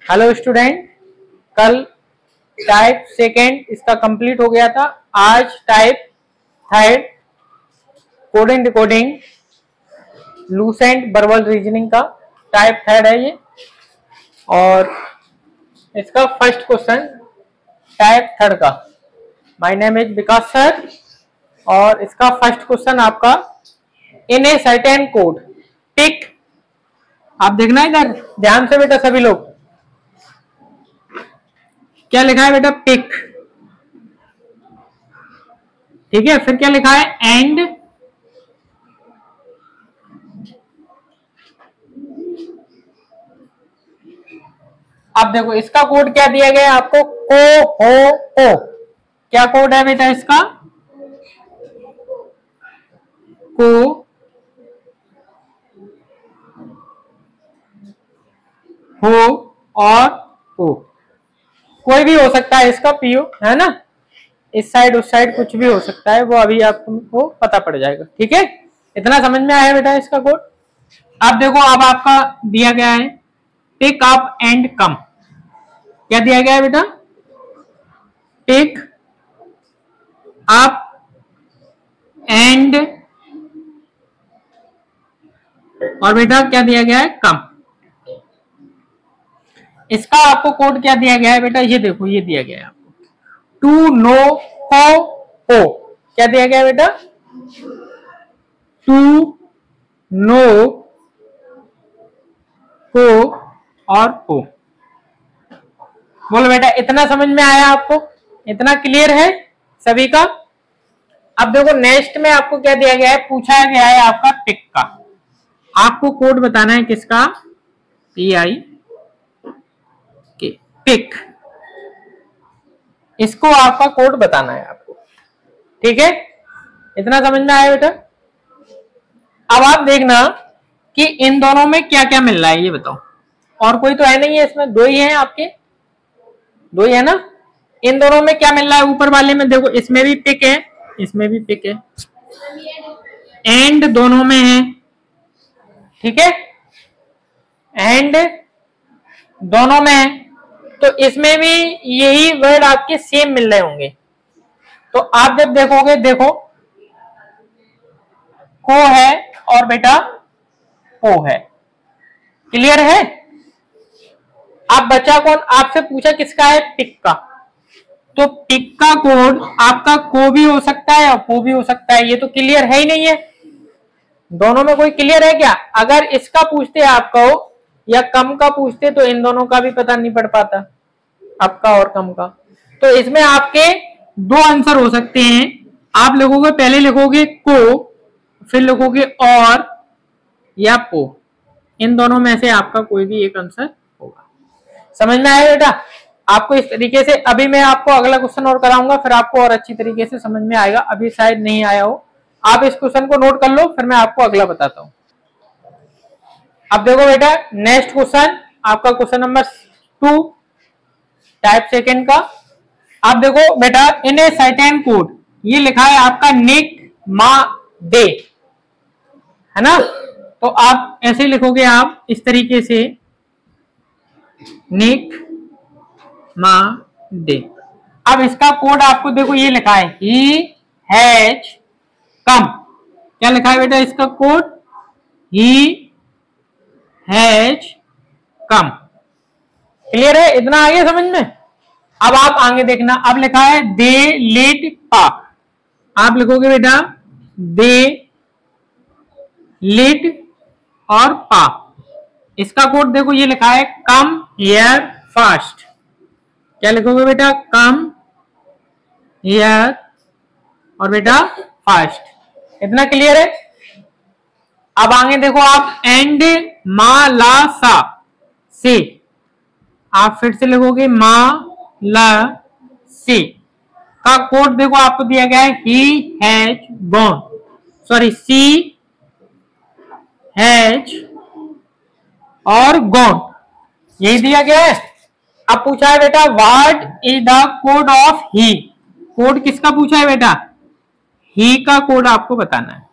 Hello student, कल type second इसका complete हो गया था। आज type third coding decoding Lucent verbal reasoning का टाइप थर्ड है ये, और इसका फर्स्ट क्वेश्चन टाइप थर्ड का। My name is Vikas sir, और इसका फर्स्ट क्वेश्चन आपका इन ए सर्टेन कोड पिक। आप देखना इधर ध्यान से बेटा, सभी लोग। क्या लिखा है बेटा? पिक। ठीक है, फिर क्या लिखा है? एंड अब देखो इसका कोड क्या दिया गया है आपको? को हो को। क्या कोड है बेटा इसका? को हो और ओ। कोई भी हो सकता है इसका, पीओ है ना, इस साइड उस साइड कुछ भी हो सकता है, वो अभी आपको पता पड़ जाएगा। ठीक है, इतना समझ में आया बेटा इसका कोड? अब देखो, अब आपका दिया गया है पिक अप एंड कम। क्या दिया गया है बेटा? पिक अप एंड, और बेटा क्या दिया गया है? कम। इसका आपको कोड क्या दिया गया है बेटा? ये देखो, ये दिया गया है आपको, टू नो हो। क्या दिया गया है बेटा? टू नो हो और हो। बोलो बेटा, इतना समझ में आया आपको? इतना क्लियर है सभी का? अब देखो नेक्स्ट में आपको क्या दिया गया है? पूछा गया है आपका पिक का। आपको कोड बताना है किसका? PI के पिक। इसको आपका कोड बताना है आपको। ठीक है, इतना समझ में आया बेटा? अब आप देखना कि इन दोनों में क्या क्या मिल रहा है, ये बताओ। और कोई तो है नहीं है इसमें, दो ही हैं आपके, दो ही है ना। इन दोनों में क्या मिल रहा है? ऊपर वाले में देखो, इसमें भी पिक है, इसमें भी पिक है, एंड दोनों में है। ठीक है, एंड दोनों में है, तो इसमें भी यही वर्ड आपके सेम मिल रहे होंगे। तो आप जब देखोगे, देखो को है और बेटा ओ है। क्लियर है? आप बचा कौन? आपसे पूछा किसका है? पिक का। तो पिक का कोड आपका को भी हो सकता है और को भी हो सकता है। ये तो क्लियर है ही नहीं है। दोनों में कोई क्लियर है क्या? अगर इसका पूछते आपको या कम का पूछते तो इन दोनों का भी पता नहीं पड़ पाता, आपका और कम का। तो इसमें आपके दो आंसर हो सकते हैं। आप लिखोगे, पहले लिखोगे को, फिर लिखोगे और या पो। इन दोनों में से आपका कोई भी एक आंसर होगा। समझ में आया बेटा? आपको इस तरीके से, अभी मैं आपको अगला क्वेश्चन और कराऊंगा, फिर आपको और अच्छी तरीके से समझ में आएगा। अभी शायद नहीं आया हो। आप इस क्वेश्चन को नोट कर लो, फिर मैं आपको अगला बताता हूं। अब देखो बेटा, नेक्स्ट क्वेश्चन आपका क्वेश्चन नंबर 2 टाइप सेकेंड का। आप देखो बेटा, इन ए सर्टेन कोड, ये लिखा है आपका निक मा डे, है ना। तो आप ऐसे लिखोगे, आप इस तरीके से, निक मा डे। अब इसका कोड आपको देखो, ये लिखा है ही हैज कम। क्या लिखा है बेटा इसका code? He has come. Clear है? इतना आगे समझ में? अब आप आगे देखना, अब लिखा है दे लेट पा। आप लिखोगे बेटा दे लेट और पा। इसका कोड देखो, ये लिखा है कम हियर फास्ट। क्या लिखोगे बेटा? कम हियर और बेटा फास्ट। इतना क्लियर है? अब आगे देखो आप, एंड मा ला सा से। आप फिर से लिखोगे मा ला से। का कोड देखो आपको दिया गया है he has gone, sorry she has और गॉन, यही दिया गया है। अब पूछा है बेटा what is the code of he. Code किसका पूछा है बेटा? ही का कोड आपको बताना है,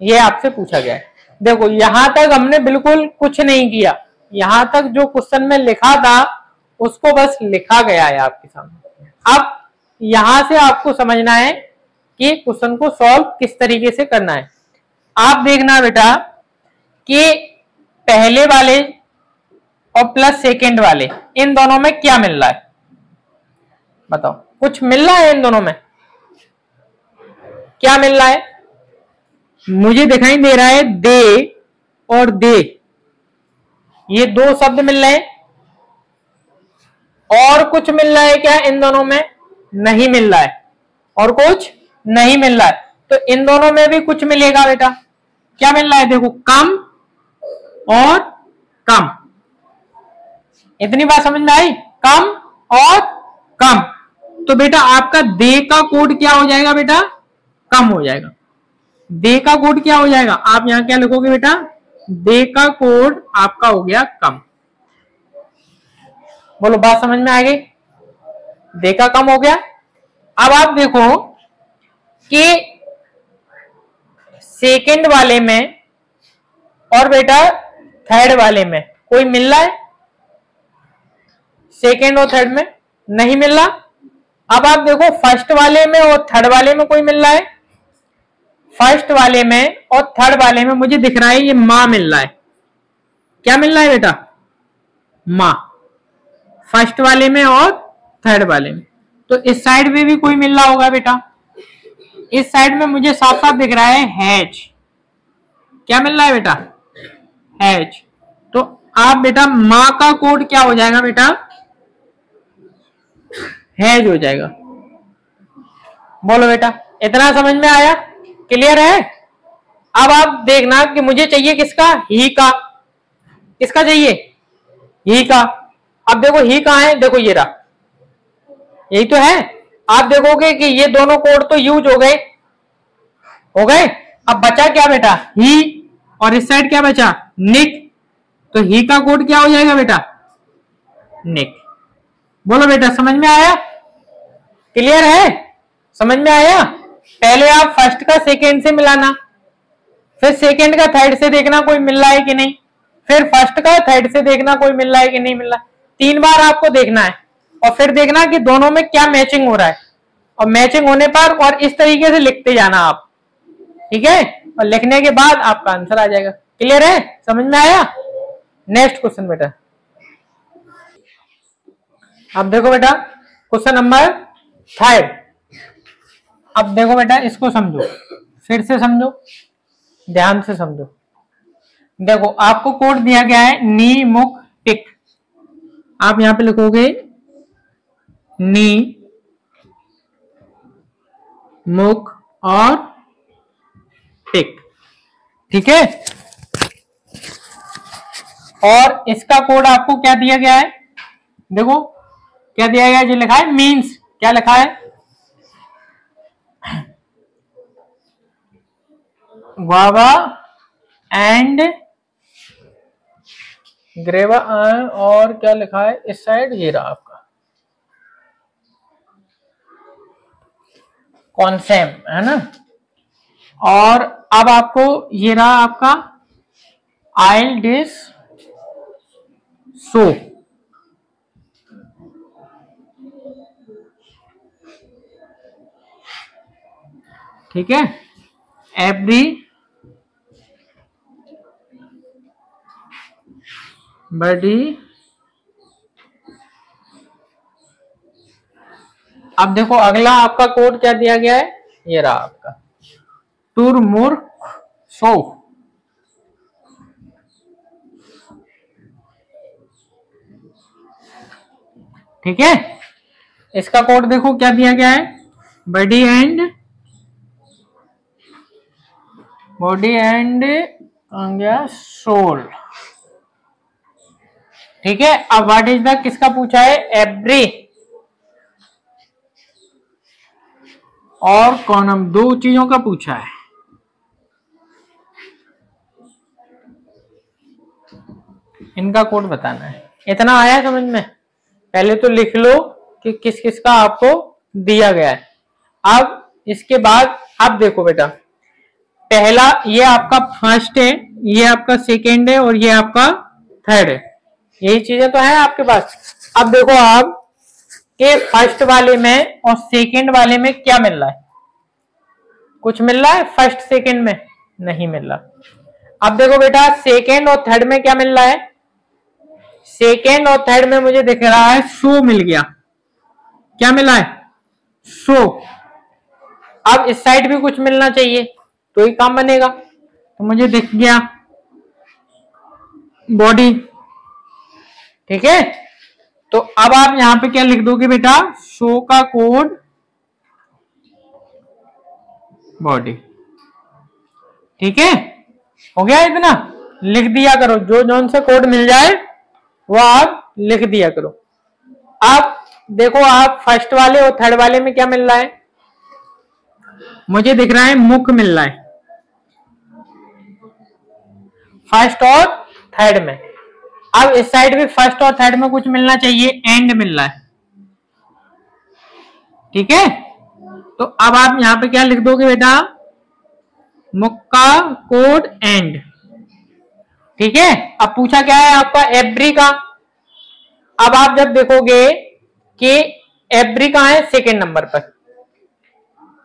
ये आपसे पूछा गया है। देखो यहां तक हमने बिल्कुल कुछ नहीं किया, यहां तक जो क्वेश्चन में लिखा था उसको बस लिखा गया है आपके सामने। अब यहां से आपको समझना है कि क्वेश्चन को सॉल्व किस तरीके से करना है। आप देखना बेटा कि पहले वाले और प्लस सेकेंड वाले, इन दोनों में क्या मिल रहा है, बताओ। कुछ मिल रहा है इन दोनों में? क्या मिल रहा है? मुझे दिखाई दे रहा है दे और दे, ये दो शब्द मिल रहे हैं। और कुछ मिल रहा है क्या इन दोनों में? नहीं मिल रहा है, और कुछ नहीं मिल रहा है। तो इन दोनों में भी कुछ मिलेगा बेटा। क्या मिल रहा है? देखो, कम और कम। इतनी बात समझ में आई? कम और कम। तो बेटा आपका दे का कोड क्या हो जाएगा बेटा? कम हो जाएगा। दे का कोड क्या हो जाएगा? आप यहां क्या लिखोगे बेटा? दे का कोड आपका हो गया कम। बोलो, बात समझ में आ गई? दे का कम हो गया। अब आप देखो कि सेकंड वाले में और बेटा थर्ड वाले में कोई मिल रहा है? सेकंड और थर्ड में नहीं मिल रहा। अब आप देखो फर्स्ट वाले में और थर्ड वाले में कोई मिल रहा है। फर्स्ट वाले में और थर्ड वाले में मुझे दिख रहा है ये मां मिल रहा है। क्या मिल रहा है बेटा? मां। फर्स्ट वाले में और थर्ड वाले में। तो इस साइड में भी कोई मिल रहा होगा बेटा। इस साइड में मुझे साफ साफ दिख रहा है हैज। क्या मिल रहा है बेटा? हैज। तो आप बेटा मां का कोड क्या हो जाएगा बेटा? हैज हो जाएगा। बोलो बेटा, इतना समझ में आया? क्लियर है? अब आप देखना कि मुझे चाहिए किसका? ही का। किसका चाहिए? ही का। अब देखो ही कहां है? देखो ये रहा, यही तो है। आप देखोगे कि ये दोनों कोड तो यूज हो गए, हो गए। अब बचा क्या बेटा? ही। और इस साइड क्या बचा? निक। तो ही का कोड क्या हो जाएगा बेटा? निक। बोलो बेटा, समझ में आया? क्लियर है? समझ में आया? पहले आप फर्स्ट का सेकेंड से मिलाना, फिर सेकेंड का थर्ड से देखना कोई मिल रहा है कि नहीं, फिर फर्स्ट का थर्ड से देखना कोई मिल रहा है कि नहीं मिल रहा। 3 बार आपको देखना है और फिर देखना कि दोनों में क्या मैचिंग हो रहा है। और मैचिंग होने पर और इस तरीके से लिखते जाना आप, ठीक है? और लिखने के बाद आपका आंसर आ जाएगा। क्लियर है? समझ में आया? नेक्स्ट क्वेश्चन बेटा। अब देखो बेटा क्वेश्चन नंबर 3। अब देखो बेटा, इसको समझो, फिर से समझो, ध्यान से समझो। देखो आपको कोड दिया गया है नी मुक टिक। आप यहां पे लिखोगे नी मुक और टिक, ठीक है? और इसका कोड आपको क्या दिया गया है? देखो क्या दिया गया है, जो लिखा है मीन्स। क्या लिखा है? गुआवा एंड ग्रेवा। और क्या लिखा है इस साइड? ये रहा आपका कॉन्सेम, है ना? और अब आपको ये रहा आपका आइल डिस सो। ठीक है? एवरी बडी। अब देखो अगला आपका कोड क्या दिया गया है? ये रहा आपका टुरमुर्क सो। ठीक है? इसका कोड देखो क्या दिया गया है? Body and soul. ठीक है? अब व्हाट इज द किसका पूछा है? एवरी और कॉनम, 2 चीजों का पूछा है। इनका कोड बताना है। इतना आया समझ में? पहले तो लिख लो कि किस किस का आपको दिया गया है। अब इसके बाद आप देखो बेटा, पहला ये आपका फर्स्ट है, ये आपका सेकेंड है और ये आपका थर्ड है। यही चीजें तो है आपके पास। अब देखो आप के फर्स्ट वाले में और सेकंड वाले में क्या मिल रहा है? कुछ मिल रहा है फर्स्ट सेकंड में? नहीं मिल रहा। अब देखो बेटा सेकंड और थर्ड में क्या मिल रहा है? सेकंड और थर्ड में मुझे दिख रहा है सो मिल गया। क्या मिला है? सो। अब इस साइड भी कुछ मिलना चाहिए तो ही काम बनेगा। तो मुझे दिख गया बॉडी। ठीक है, तो अब आप यहां पे क्या लिख दोगे बेटा? शो का कोड बॉडी। ठीक है, हो गया इतना? लिख दिया करो, जो जोन से कोड मिल जाए वो आप लिख दिया करो। अब देखो आप फर्स्ट वाले और थर्ड वाले में क्या मिल रहा है? मुझे दिख रहा है मुख मिल रहा है फर्स्ट और थर्ड में। अब इस साइड भी फर्स्ट और थर्ड में कुछ मिलना चाहिए, एंड मिल रहा है। ठीक है, तो अब आप यहां पे क्या लिख दोगे बेटा? मुख का कोड एंड। ठीक है, अब पूछा क्या है आपका? एवरी का। अब आप जब देखोगे कि एवरी कहां है? सेकेंड नंबर पर,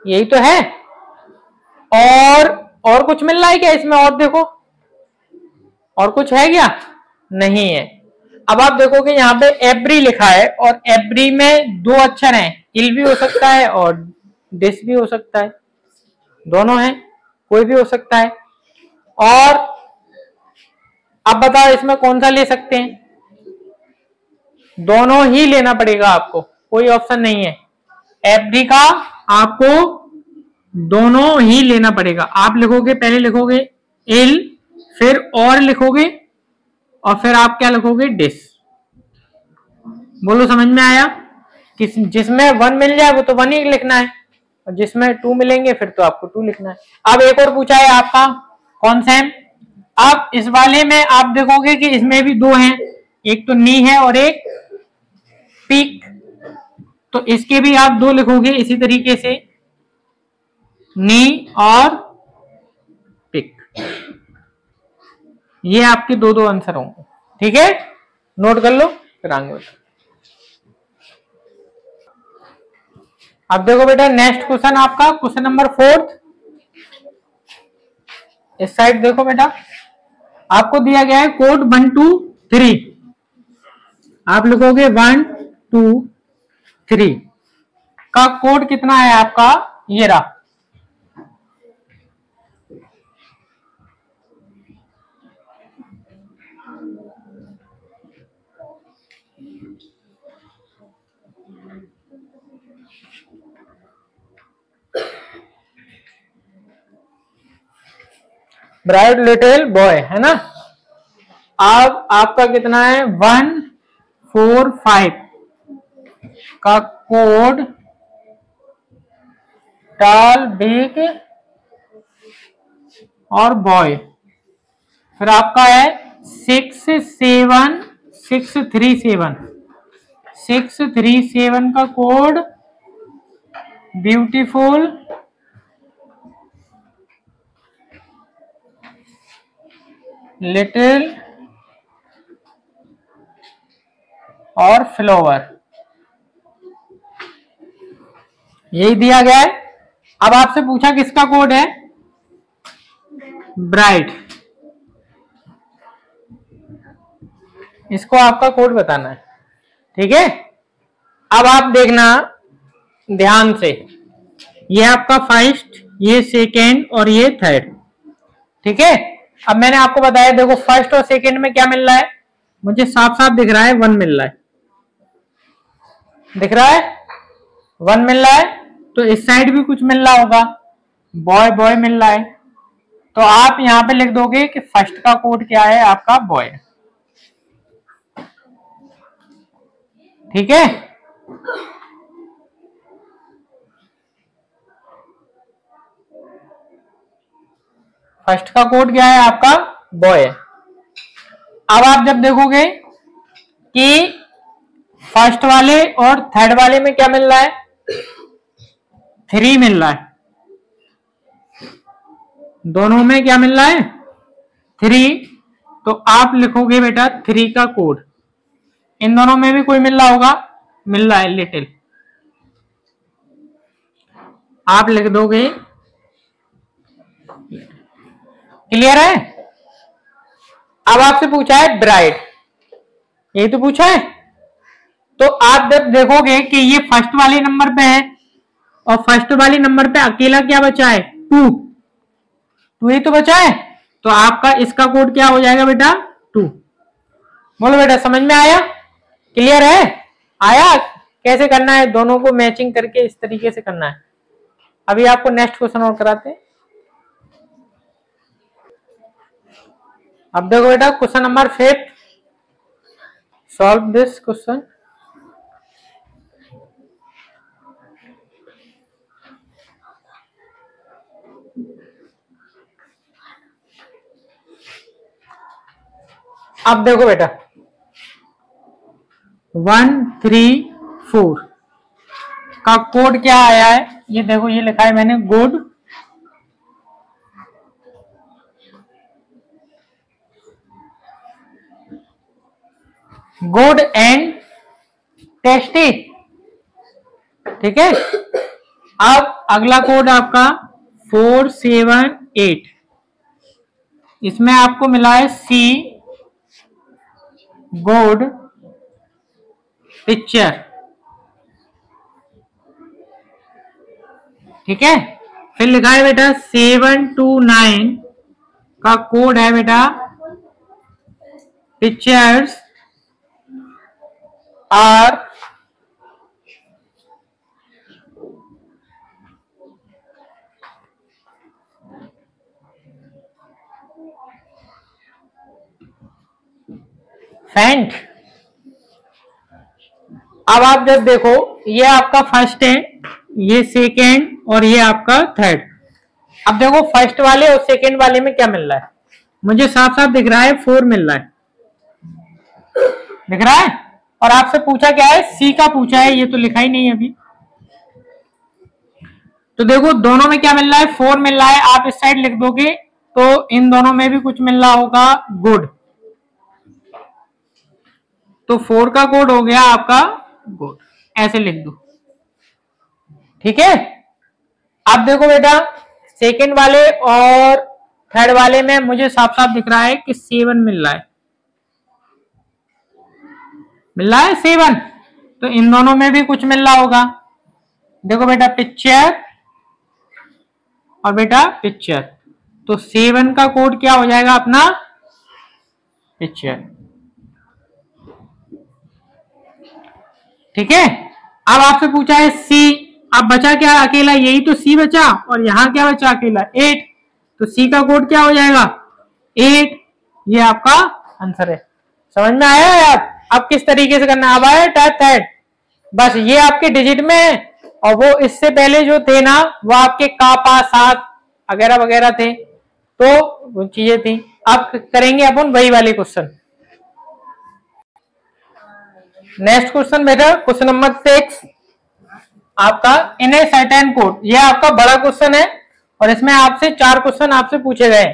यही तो है। और कुछ मिल रहा है क्या इसमें? और देखो और कुछ है क्या? नहीं है। अब आप देखोगे यहाँ पे एवरी लिखा है और एवरी में दो अक्षर हैं, इल भी हो सकता है और डिस भी हो सकता है, दोनों हैं, कोई भी हो सकता है। और अब बताओ इसमें कौन सा ले सकते हैं? दोनों ही लेना पड़ेगा आपको, कोई ऑप्शन नहीं है। एवरी का आपको दोनों ही लेना पड़ेगा। आप लिखोगे, पहले लिखोगे इल, फिर और लिखोगे और फिर आप क्या लिखोगे? डिस। बोलो समझ में आया? जिसमें वन मिल जाए वो तो वन ही लिखना है और जिसमें टू मिलेंगे फिर तो आपको टू लिखना है। अब एक और पूछा है आपका कॉन्सेप्ट। अब इस वाले में आप देखोगे कि इसमें भी दो हैं, एक तो नी है और एक पीक, तो इसके भी आप दो लिखोगे इसी तरीके से, नी और पिक। ये आपके दो दो आंसर होंगे। ठीक है, नोट कर लो फिर आगे। अब देखो बेटा नेक्स्ट क्वेश्चन आपका क्वेश्चन नंबर 4। इस साइड देखो बेटा, आपको दिया गया है कोड 1 2 3। आप लिखोगे 1 2 3 का कोड कितना है आपका? ये रहा। ब्राइट लिटिल बॉय है ना। अब आपका कितना है? 1 4 5 का कोड टॉल बिग और बॉय। फिर आपका है 6 7 6 3 7। 6 3 7 का कोड ब्यूटीफुल लिटिल और फ्लावर, यही दिया गया है। अब आपसे पूछा किसका कोड है? ब्राइट। इसको आपका कोड बताना है। ठीक है, अब आप देखना ध्यान से, ये आपका फर्स्ट, ये सेकेंड और ये थर्ड। ठीक है, अब मैंने आपको बताया, देखो फर्स्ट और सेकेंड में क्या मिल रहा है? मुझे साफ साफ दिख रहा है 1 मिल रहा है, दिख रहा है 1 मिल रहा है। तो इस साइड भी कुछ मिल रहा होगा, बॉय बॉय मिल रहा है। तो आप यहां पे लिख दोगे कि फर्स्ट का कोड क्या है? आपका बॉय। ठीक है, फर्स्ट का कोड क्या है? आपका बॉय। अब आप जब देखोगे कि फर्स्ट वाले और थर्ड वाले में क्या मिल रहा है? 3 मिल रहा है। दोनों में क्या मिल रहा है? 3। तो आप लिखोगे बेटा 3 का कोड। इन दोनों में भी कोई मिल रहा होगा, मिल रहा है लिटिल, आप लिख दोगे। क्लियर है? अब आपसे पूछा है ब्राइट, यही तो पूछा है। तो आप जब देखोगे कि ये फर्स्ट वाले नंबर पे है और फर्स्ट वाले नंबर पे अकेला क्या बचा है, 2, 2 ही तो बचा है, तो आपका इसका कोड क्या हो जाएगा बेटा, 2। बोलो बेटा समझ में आया? क्लियर है? आया? कैसे करना है, दोनों को मैचिंग करके इस तरीके से करना है। अभी आपको नेक्स्ट क्वेश्चन और कराते हैं। अब देखो बेटा question number 5, solve this question. अब देखो बेटा 134 का कोड क्या आया है, ये देखो, ये लिखा है मैंने गुड गुड एंड टेस्टी। ठीक है, अब अगला कोड आपका 478, इसमें आपको मिला है सी गुड पिक्चर। ठीक है, फिर लिखा है बेटा 729 का कोड है बेटा पिक्चर्स आर फेंट। अब आप जब देखो, ये आपका फर्स्ट है, ये सेकेंड और ये आपका थर्ड। अब देखो फर्स्ट वाले और सेकेंड वाले में क्या मिल रहा है, मुझे साफ साफ दिख रहा है 4 मिल रहा है, दिख रहा है। और आपसे पूछा क्या है, सी का पूछा है, ये तो लिखा ही नहीं है अभी। तो देखो दोनों में क्या मिल रहा है, 4 मिल रहा है, आप इस साइड लिख दोगे तो इन दोनों में भी कुछ मिल रहा होगा गुड, तो 4 का कोड हो गया आपका गुड, ऐसे लिख दो। ठीक है, अब देखो बेटा सेकेंड वाले और थर्ड वाले में मुझे साफ साफ दिख रहा है कि 7 मिल रहा है, मिल रहा है 7, तो इन दोनों में भी कुछ मिल रहा होगा। देखो बेटा पिक्चर और बेटा पिक्चर, तो 7 का कोड क्या हो जाएगा अपना, पिक्चर। ठीक है, अब आपसे पूछा है सी, अब बचा क्या अकेला, यही तो सी बचा, और यहां क्या बचा अकेला 8, तो सी का कोड क्या हो जाएगा 8, ये आपका आंसर है। समझ में आया यार? अब किस तरीके से करना, अब आया टाइप थर्ड, बस ये आपके डिजिट में है, और वो इससे पहले जो थे ना वो आपके का पा सात वगैरह वगैरह थे, तो वो चीजें थी। अब करेंगे अपन वही वाले क्वेश्चन। नेक्स्ट क्वेश्चन बेटा क्वेश्चन नंबर 6 आपका इन ए सर्टेन कोड, ये आपका बड़ा क्वेश्चन है और इसमें आपसे 4 क्वेश्चन आपसे पूछे गए,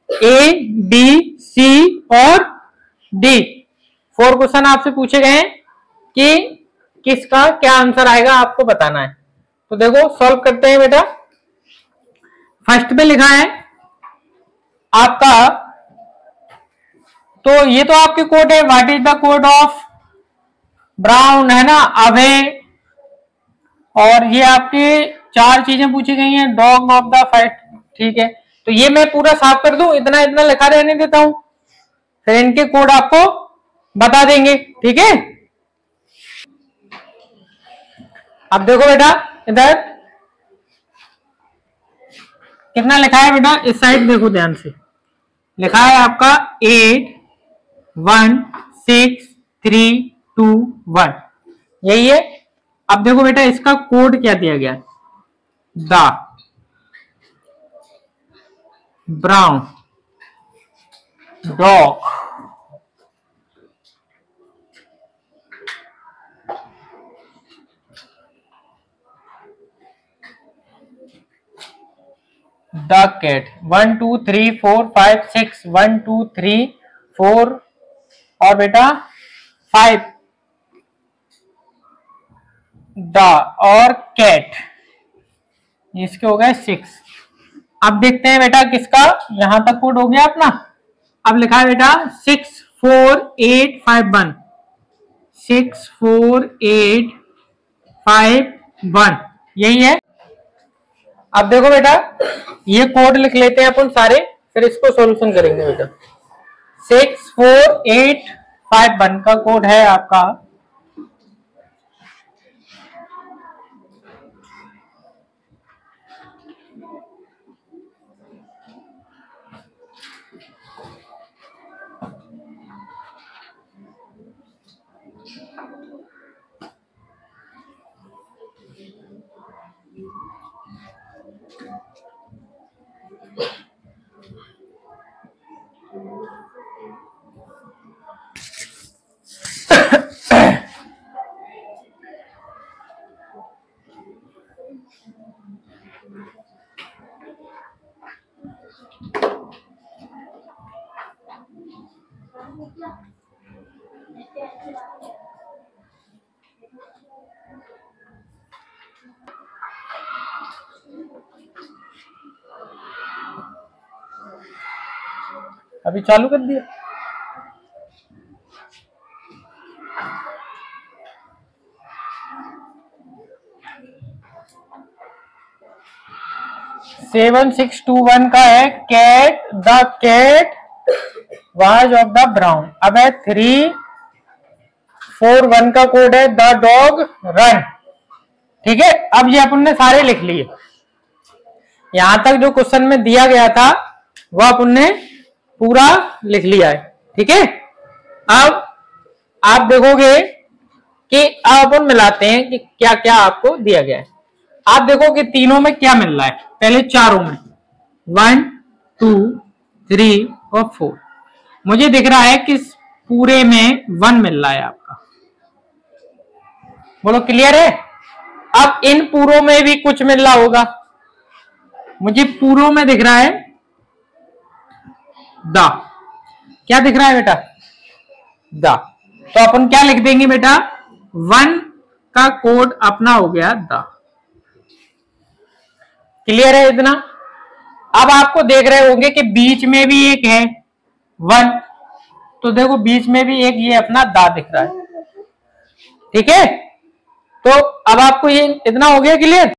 ए बी सी और डी, 4 क्वेश्चन आपसे पूछे गए हैं कि किसका क्या आंसर आएगा, आपको बताना है। तो देखो सॉल्व करते हैं बेटा। फर्स्ट पे लिखा है आपका, तो ये तो आपके कोड है, what is the code of brown, है ना, अवे, और ये आपके 4 चीजें पूछी गई हैं, डॉग ऑफ द फाइट। ठीक है, तो ये मैं पूरा साफ कर दूं, इतना इतना लिखा रहने देता हूं, फिर इनके कोड आपको बता देंगे। ठीक है, अब देखो बेटा इधर कितना लिखा है बेटा, इस साइड देखो ध्यान से, लिखा है आपका 8 1 6 3 2 1, यही है। अब देखो बेटा इसका कोड क्या दिया गया, the brown dog the cat, 1 2 3 4 5 6, 1 2 3 4 और बेटा 5, द और कैट, इसके हो गए 6। अब देखते हैं बेटा किसका, यहां तक कोड हो गया अपना। अब लिखा है बेटा 64851, 64851 यही है। अब देखो बेटा ये कोड लिख लेते हैं अपन सारे, फिर इसको सॉल्यूशन करेंगे बेटा। 64851 का कोड है आपका अभी चालू कर दिया। सेवन 621 का है cat the cat was of the brown. अब है 341 का कोड है द डॉग रन। ठीक है, अब ये अपन ने सारे लिख लिए। यहां तक जो क्वेश्चन में दिया गया था वह अपन ने पूरा लिख लिया है। ठीक है, अब आप देखोगे कि अब अपन मिलाते हैं कि क्या क्या आपको दिया गया है। आप देखो कि तीनों में क्या मिल रहा है, पहले चारों में 1 2 3 और 4 मुझे दिख रहा है कि पूरे में 1 मिल रहा है आपका। बोलो क्लियर है। अब इन पूरों में भी कुछ मिल रहा होगा, मुझे पूरों में दिख रहा है द। क्या दिख रहा है बेटा, द। तो अपन क्या लिख देंगे बेटा, 1 का कोड अपना हो गया द। क्लियर है इतना। अब आपको देख रहे होंगे कि बीच में भी एक है 1, तो देखो बीच में भी एक ये अपना दा दिख रहा है। ठीक है, तो अब आपको ये इतना हो गया क्लियर।